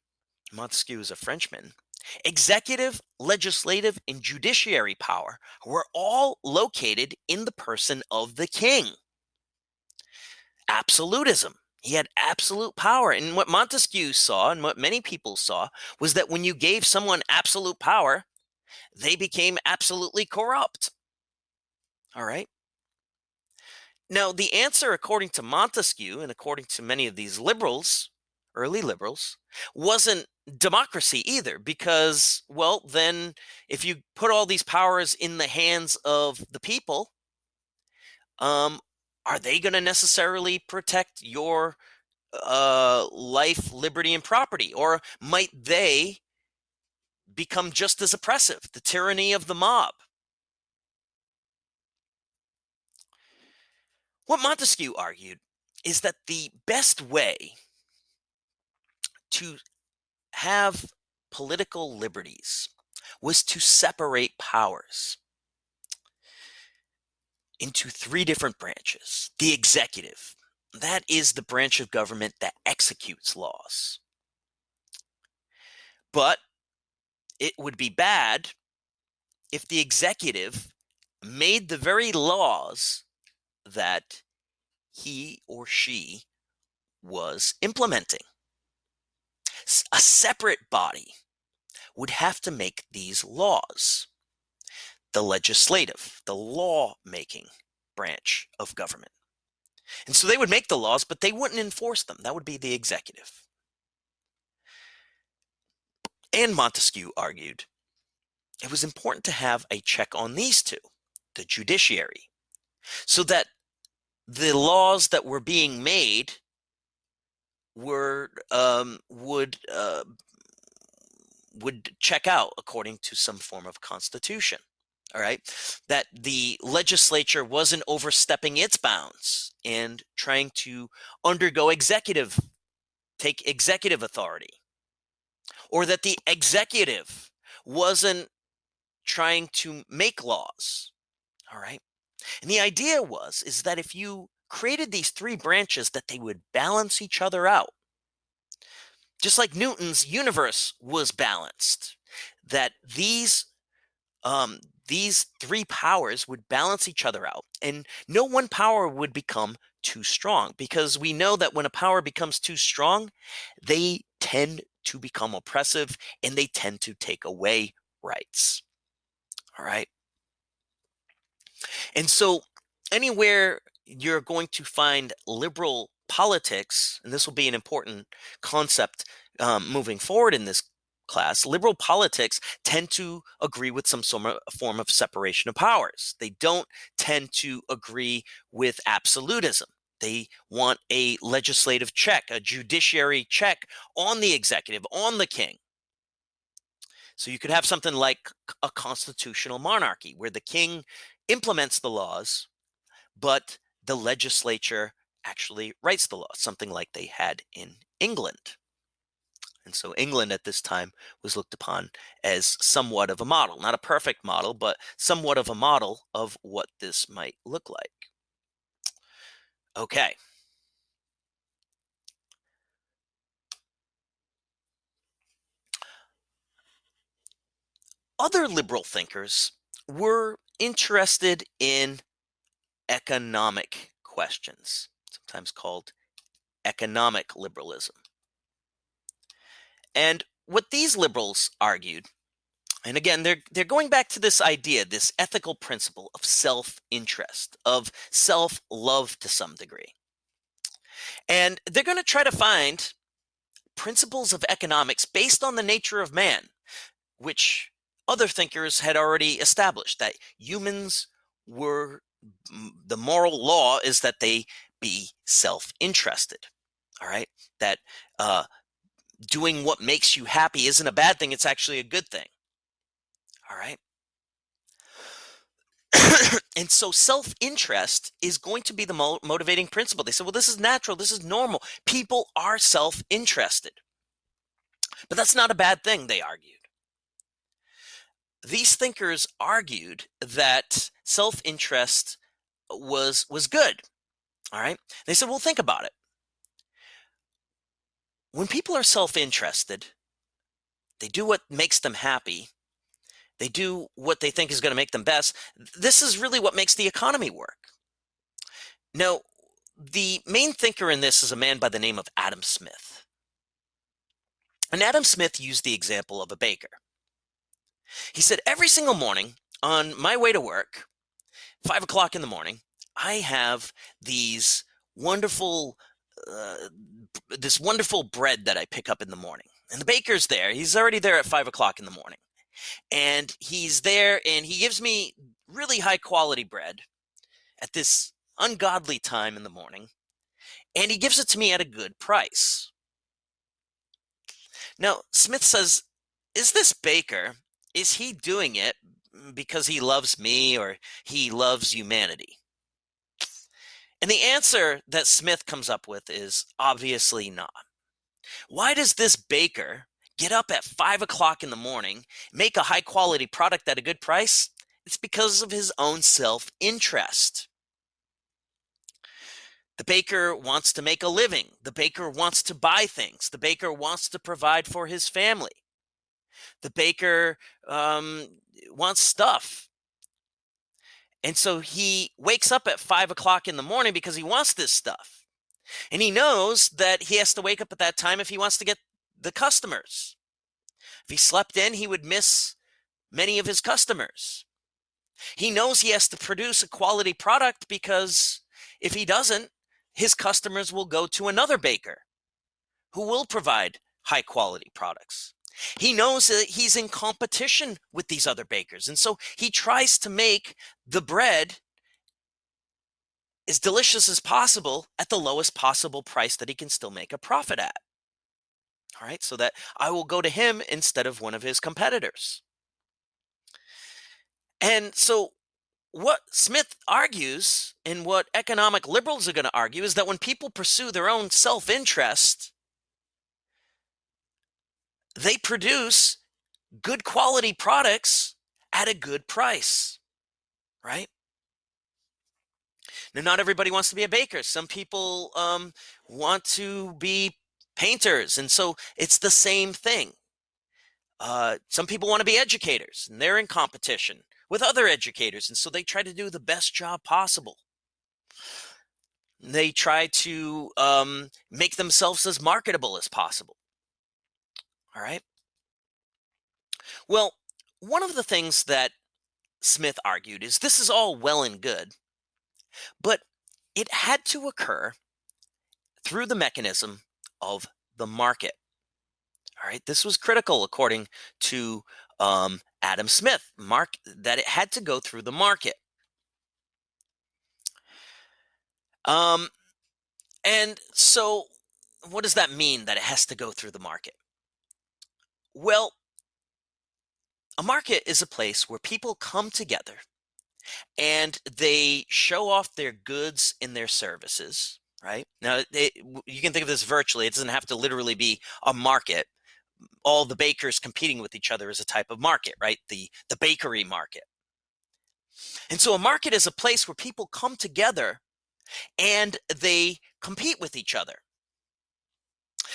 Montesquieu is a Frenchman, executive, legislative, and judiciary power were all located in the person of the king. Absolutism. He had absolute power. And what Montesquieu saw, and what many people saw, was that when you gave someone absolute power, they became absolutely corrupt. All right. Now, the answer, according to Montesquieu and according to many of these liberals, early liberals, wasn't democracy either, because, well, then if you put all these powers in the hands of the people, um, are they going to necessarily protect your life, liberty, and property? Or might they become just as oppressive, the tyranny of the mob? What Montesquieu argued is that the best way to have political liberties was to separate powers into three different branches. The executive, that is the branch of government that executes laws. But it would be bad if the executive made the very laws that he or she was implementing. A separate body would have to make these laws. The legislative, the law-making branch of government. And so they would make the laws, but they wouldn't enforce them. That would be the executive. And Montesquieu argued it was important to have a check on these two, the judiciary, so that the laws that were being made were would check out according to some form of constitution. All right, that the legislature wasn't overstepping its bounds and trying to take executive authority, or that the executive wasn't trying to make laws. All right, and the idea is that if you created these three branches, that they would balance each other out, just like Newton's universe was balanced, that um, these three powers would balance each other out, and no one power would become too strong, because we know that when a power becomes too strong, they tend to become oppressive and they tend to take away rights. All right. And so, anywhere you're going to find liberal politics, and this will be an important concept moving forward in this class, liberal politics tend to agree with some form of separation of powers. They don't tend to agree with absolutism. They want a legislative check, a judiciary check on the executive, on the king. So you could have something like a constitutional monarchy where the king implements the laws, but the legislature actually writes the law, something like they had in England. And so England at this time was looked upon as somewhat of a model, not a perfect model, but somewhat of a model of what this might look like. Okay. Other liberal thinkers were interested in economic questions, sometimes called economic liberalism. And what these liberals argued, and again, they're going back to this idea, this ethical principle of self-interest, of self-love to some degree. And they're going to try to find principles of economics based on the nature of man, which other thinkers had already established that humans were, the moral law is that they be self-interested. All right. That doing what makes you happy isn't a bad thing. It's actually a good thing. All right. And so self-interest is going to be the motivating principle. They said, well, this is natural. This is normal. People are self-interested. But that's not a bad thing, they argued. These thinkers argued that self-interest was good. All right. They said, well, think about it. When people are self-interested, they do what makes them happy. They do what they think is going to make them best. This is really what makes the economy work. Now, the main thinker in this is a man by the name of Adam Smith. And Adam Smith used the example of a baker. He said, every single morning on my way to work, 5 o'clock in the morning, I have these wonderful, this wonderful bread that I pick up in the morning. And the baker's there. He's already there at 5 o'clock in the morning. And he's there and he gives me really high quality bread at this ungodly time in the morning. And he gives it to me at a good price. Now, Smith says, is this baker, is he doing it because he loves me or he loves humanity? And the answer that Smith comes up with is obviously not. Why does this baker get up at 5 o'clock in the morning, make a high quality product at a good price? It's because of his own self-interest. The baker wants to make a living. The baker wants to buy things. The baker wants to provide for his family. The baker wants stuff. And so he wakes up at 5 o'clock in the morning because he wants this stuff. And he knows that he has to wake up at that time if he wants to get the customers. If he slept in, he would miss many of his customers. He knows he has to produce a quality product because if he doesn't, his customers will go to another baker who will provide high quality products. He knows that he's in competition with these other bakers. And so he tries to make the bread as delicious as possible at the lowest possible price that he can still make a profit at. All right, so that I will go to him instead of one of his competitors. And so what Smith argues and what economic liberals are going to argue is that when people pursue their own self-interest, they produce good quality products at a good price, right? Now, not everybody wants to be a baker. Some people want to be painters, and so it's the same thing. Some people want to be educators, and they're in competition with other educators, and so they try to do the best job possible. They try to make themselves as marketable as possible. All right. Well, one of the things that Smith argued is this is all well and good, but it had to occur through the mechanism of the market. All right. This was critical, according to Adam Smith, that it had to go through the market. And so what does that mean, that it has to go through the market? Well, a market is a place where people come together and they show off their goods and their services, right? Now, you can think of this virtually. It doesn't have to literally be a market, all the bakers competing with each other is a type of market, right? The bakery market. And so a market is a place where people come together and they compete with each other.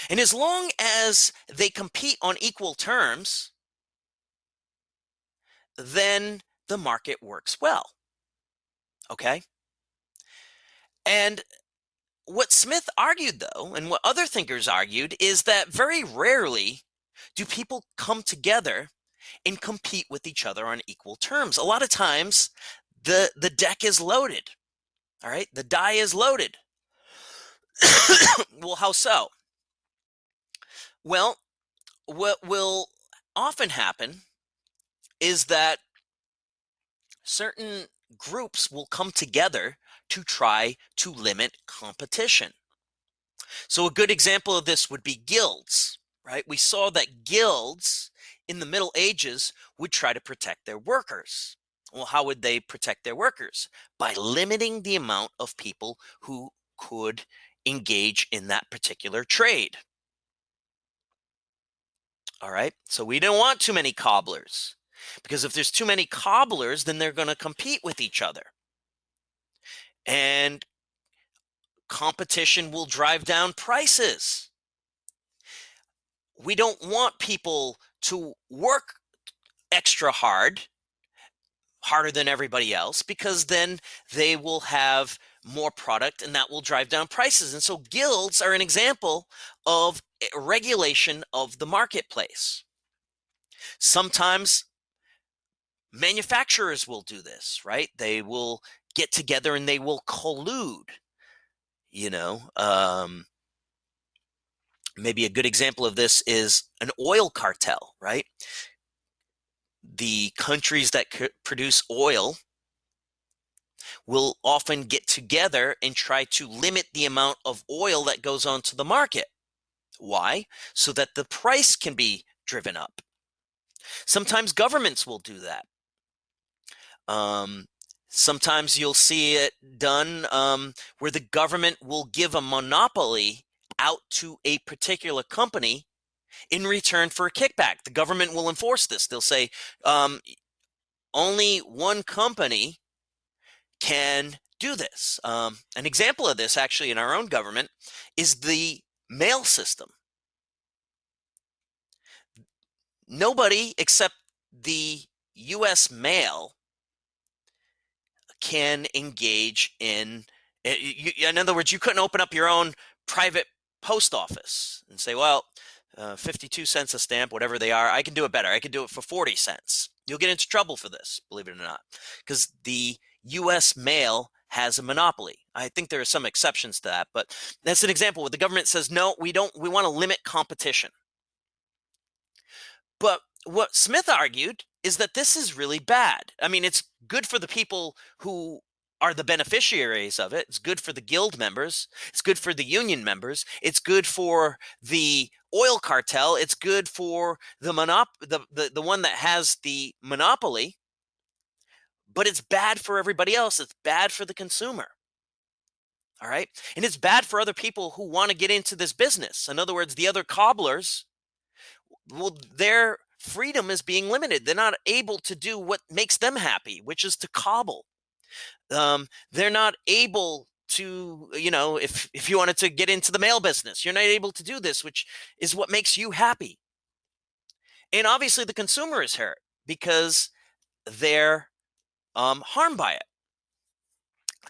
And as long as they compete on equal terms, then the market works well. Okay? And what Smith argued, though, and what other thinkers argued, is that very rarely do people come together and compete with each other on equal terms. A lot of times, the deck is loaded. All right, the die is loaded. Well, how so? Well, what will often happen is that certain groups will come together to try to limit competition. So a good example of this would be guilds, right? We saw that guilds in the Middle Ages would try to protect their workers. Well, how would they protect their workers? By limiting the amount of people who could engage in that particular trade. All right, so we don't want too many cobblers, because if there's too many cobblers, then they're going to compete with each other. And competition will drive down prices. We don't want people to work extra hard, harder than everybody else, because then they will have more product and that will drive down prices. And so guilds are an example of regulation of the marketplace. Sometimes manufacturers will do this, right? They will get together and they will collude, you know. Maybe a good example of this is an oil cartel, right? The countries that produce oil will often get together and try to limit the amount of oil that goes onto the market. Why? So that the price can be driven up. Sometimes governments will do that. Sometimes you'll see it done where the government will give a monopoly out to a particular company in return for a kickback. The government will enforce this. They'll say only one company can do this. An example of this, actually, in our own government is the mail system. Nobody except the U.S. mail can engage in other words, you couldn't open up your own private post office and say, well, 52 cents a stamp, whatever they are, I can do it better. I can do it for 40 cents. You'll get into trouble for this, believe it or not, because the U.S. mail has a monopoly. I think there are some exceptions to that, but that's an example where the government says, no, we don't. We want to limit competition. But what Smith argued is that this is really bad. I mean, it's good for the people who are the beneficiaries of it. It's good for the guild members. It's good for the union members. It's good for the oil cartel. It's good for the one that has the monopoly. But it's bad for everybody else. It's bad for the consumer. All right? And it's bad for other people who want to get into this business. In other words, the other cobblers, well, their freedom is being limited. They're not able to do what makes them happy, which is to cobble. They're not able to, if you wanted to get into the mail business, you're not able to do this, which is what makes you happy. And obviously the consumer is hurt because they're harmed by it.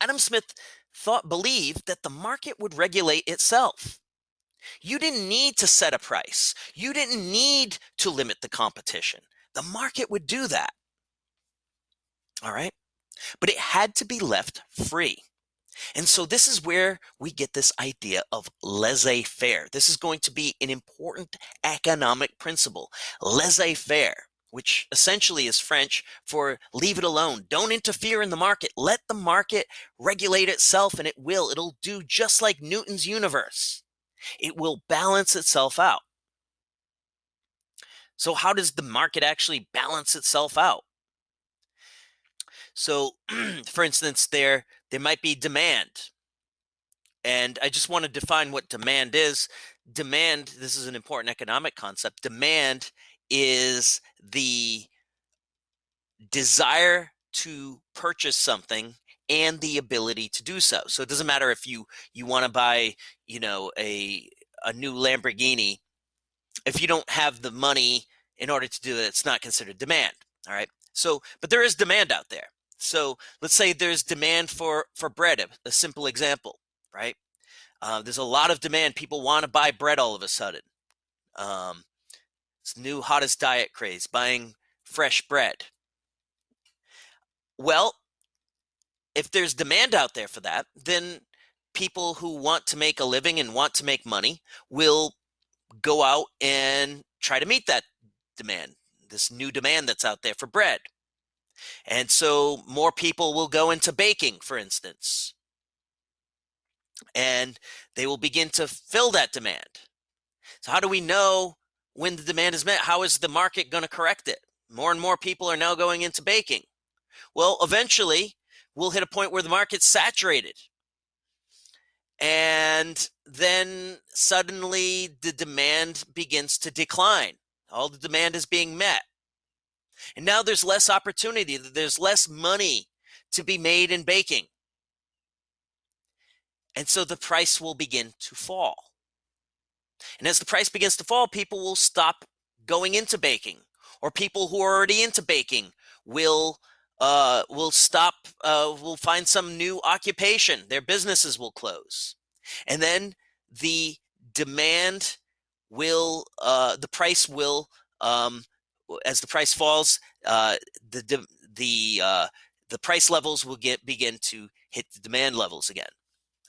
Adam Smith believed that the market would regulate itself. You didn't need to set a price. You didn't need to limit the competition. The market would do that. All right? But it had to be left free. And so this is where we get this idea of laissez-faire. This is going to be an important economic principle. Laissez-faire, which essentially is French for leave it alone. Don't interfere in the market. Let the market regulate itself, and it will. It'll do just like Newton's universe. It will balance itself out. So how does the market actually balance itself out? So, for instance, there might be demand, And I just want to define what demand is. Demand, this is an important economic concept. Demand is the desire to purchase something and the ability to do so. So it doesn't matter if you want to buy, a new Lamborghini. If you don't have the money in order to do it, it's not considered demand. All right. So, but there is demand out there. So let's say there's demand for bread. A simple example, right? There's a lot of demand. People want to buy bread all of a sudden. Um, it's the new hottest diet craze, buying fresh bread. Well, if there's demand out there for that, then people who want to make a living and want to make money will go out and try to meet that demand, this new demand that's out there for bread. And so more people will go into baking, for instance, and they will begin to fill that demand. So how do we know when the demand is met? How is the market going to correct it? More and more people are now going into baking. Well, eventually we'll hit a point where the market's saturated. And then suddenly the demand begins to decline. All the demand is being met. And now there's less opportunity. There's less money to be made in baking. And so the price will begin to fall. And as the price begins to fall, people will stop going into baking, or people who are already into baking will stop, will find some new occupation. Their businesses will close, and then the demand will, the price will, as the price falls, the price levels will begin to hit the demand levels again.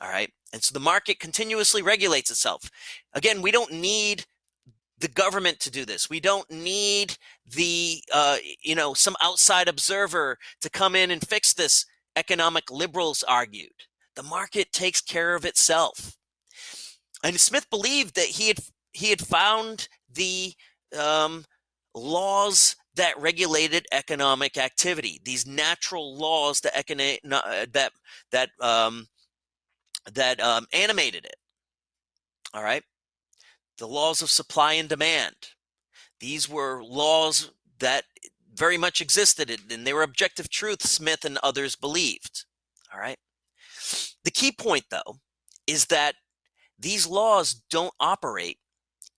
All right. And so the market continuously regulates itself. Again, we don't need the government to do this. We don't need some outside observer to come in and fix this, economic liberals argued. The market takes care of itself. And Smith believed that he had found the laws that regulated economic activity, these natural laws that animated it. All right. The laws of supply and demand. These were laws that very much existed, and they were objective truths Smith and others believed. All right. The key point, though, is that these laws don't operate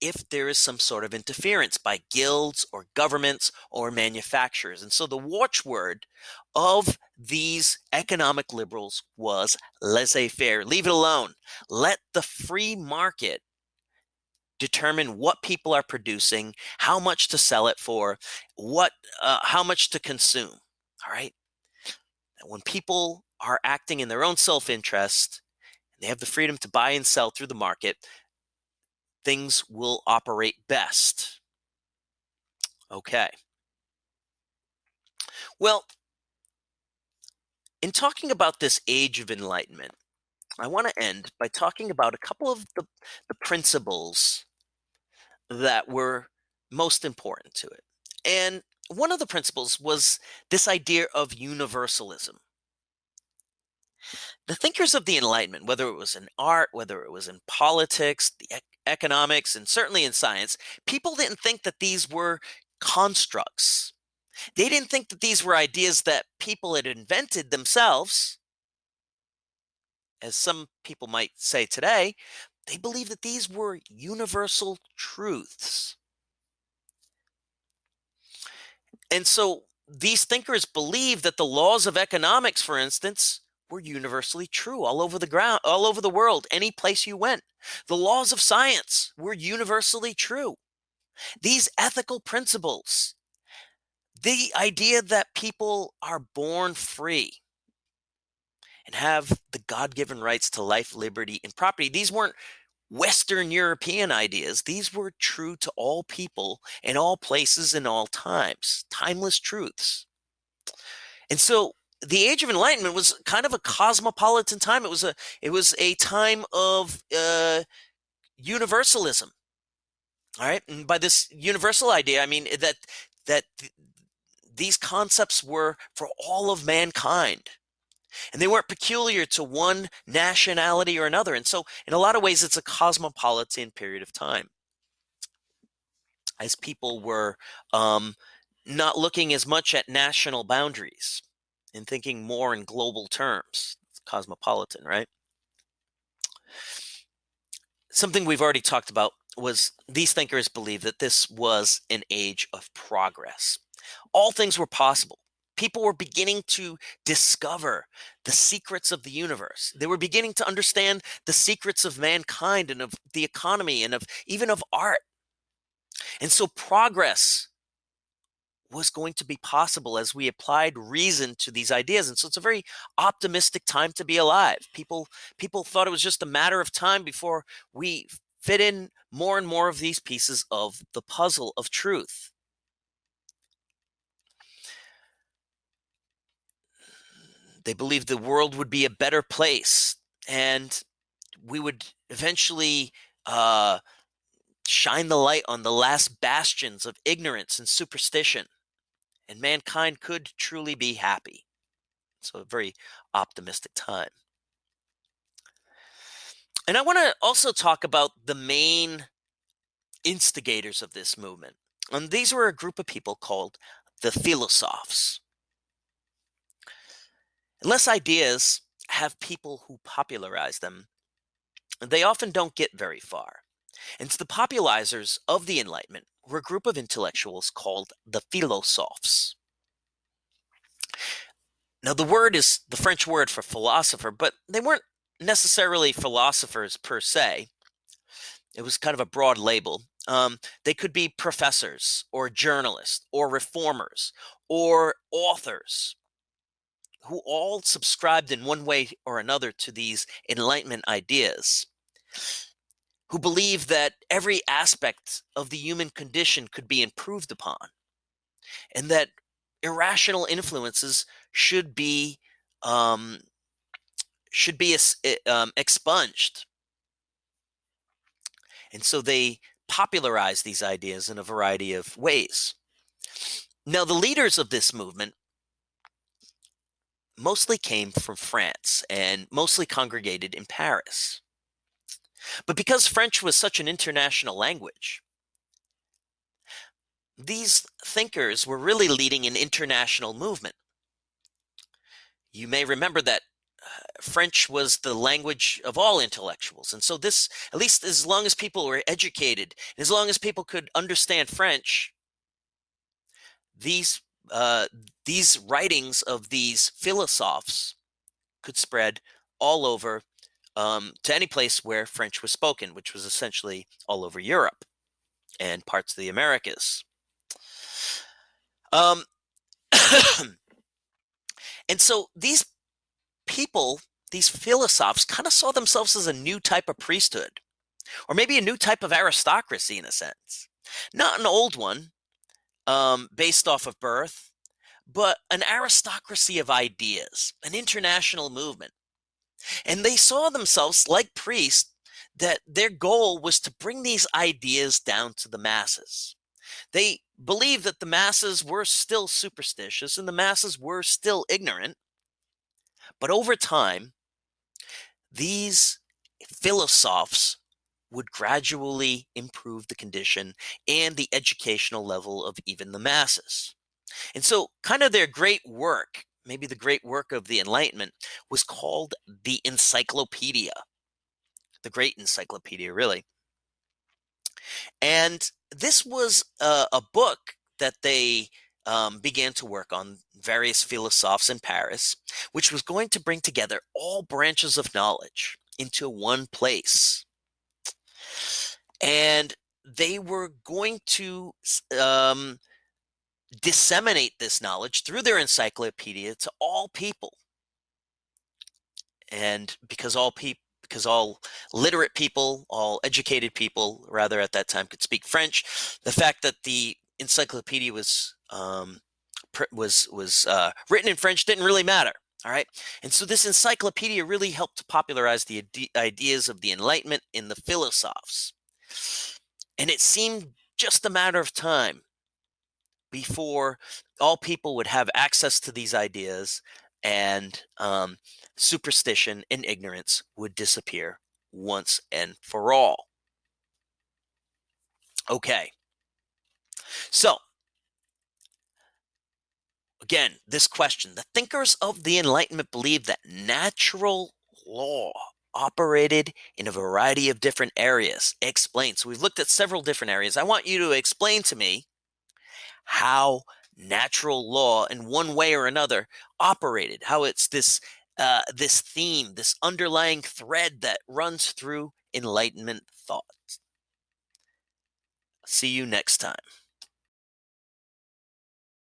if there is some sort of interference by guilds or governments or manufacturers. And so the watchword of these economic liberals was laissez-faire. Leave it alone. Let the free market determine what people are producing, how much to sell it for, how much to consume. All right. And when people are acting in their own self-interest, they have the freedom to buy and sell through the market, things will operate best. Okay. Well, in talking about this age of enlightenment, I want to end by talking about a couple of the principles that were most important to it. And one of the principles was this idea of universalism. The thinkers of the Enlightenment, whether it was in art, whether it was in politics, the economics, and certainly in science, people didn't think that these were constructs. They didn't think that these were ideas that people had invented themselves, as some people might say today. They believed that these were universal truths. And so these thinkers believed that the laws of economics, for instance, were universally true all over the ground, all over the world, any place you went. The laws of science were universally true. These ethical principles, the idea that people are born free and have the God-given rights to life, liberty, and property, these weren't Western European ideas. These were true to all people in all places in all times, timeless truths. And so the Age of Enlightenment was kind of a cosmopolitan time. It was a time of universalism. All right, and by this universal idea, I mean that these concepts were for all of mankind. And they weren't peculiar to one nationality or another. And so, in a lot of ways, it's a cosmopolitan period of time as people were um, not looking as much at national boundaries and thinking more in global terms. It's cosmopolitan, right? Something we've already talked about was these thinkers believed that this was an age of progress. All things were possible. People were beginning to discover the secrets of the universe. They were beginning to understand the secrets of mankind and of the economy and of even of art. And so progress was going to be possible as we applied reason to these ideas. And so it's a very optimistic time to be alive. People thought it was just a matter of time before we fit in more and more of these pieces of the puzzle of truth. They believed the world would be a better place and we would eventually uh, shine the light on the last bastions of ignorance and superstition, and mankind could truly be happy. So, a very optimistic time. And I want to also talk about the main instigators of this movement. And these were a group of people called the philosophs. Unless ideas have people who popularize them, they often don't get very far. And so the popularizers of the Enlightenment were a group of intellectuals called the philosophes. Now, the word is the French word for philosopher, but they weren't necessarily philosophers per se. It was kind of a broad label. They could be professors or journalists or reformers or authors who all subscribed in one way or another to these Enlightenment ideas, who believed that every aspect of the human condition could be improved upon, and that irrational influences um, should be expunged. And so they popularized these ideas in a variety of ways. Now, the leaders of this movement mostly came from France and mostly congregated in Paris. But because French was such an international language, these thinkers were really leading an international movement. You may remember that French was the language of all intellectuals. And so this, at least as long as people were educated, and as long as people could understand French, these uh, these writings of these philosophers could spread all over to any place where French was spoken, which was essentially all over Europe and parts of the Americas. Um, and so these people, these philosophers, kind of saw themselves as a new type of priesthood, or maybe a new type of aristocracy in a sense. Not an old one based off of birth, but an aristocracy of ideas, an international movement. And they saw themselves like priests, that their goal was to bring these ideas down to the masses. They believed that the masses were still superstitious and the masses were still ignorant. But over time, these philosophers would gradually improve the condition and the educational level of even the masses. And so, kind of their great work, maybe the great work of the Enlightenment, was called the Encyclopedia, the Great Encyclopedia, really. And this was a book that they began to work on, various philosophers in Paris, which was going to bring together all branches of knowledge into one place. And they were going to disseminate this knowledge through their encyclopedia to all people. And because all literate people, all educated people, rather at that time, could speak French, the fact that the encyclopedia was written in French didn't really matter. All right, and so this encyclopedia really helped to popularize the ideas of the Enlightenment in the philosophers, and it seemed just a matter of time before all people would have access to these ideas and superstition and ignorance would disappear once and for all. Okay, so again, this question: the thinkers of the Enlightenment believed that natural law operated in a variety of different areas. Explain. So we've looked at several different areas. I want you to explain to me how natural law, in one way or another, operated. How it's this theme, this underlying thread that runs through Enlightenment thought. See you next time.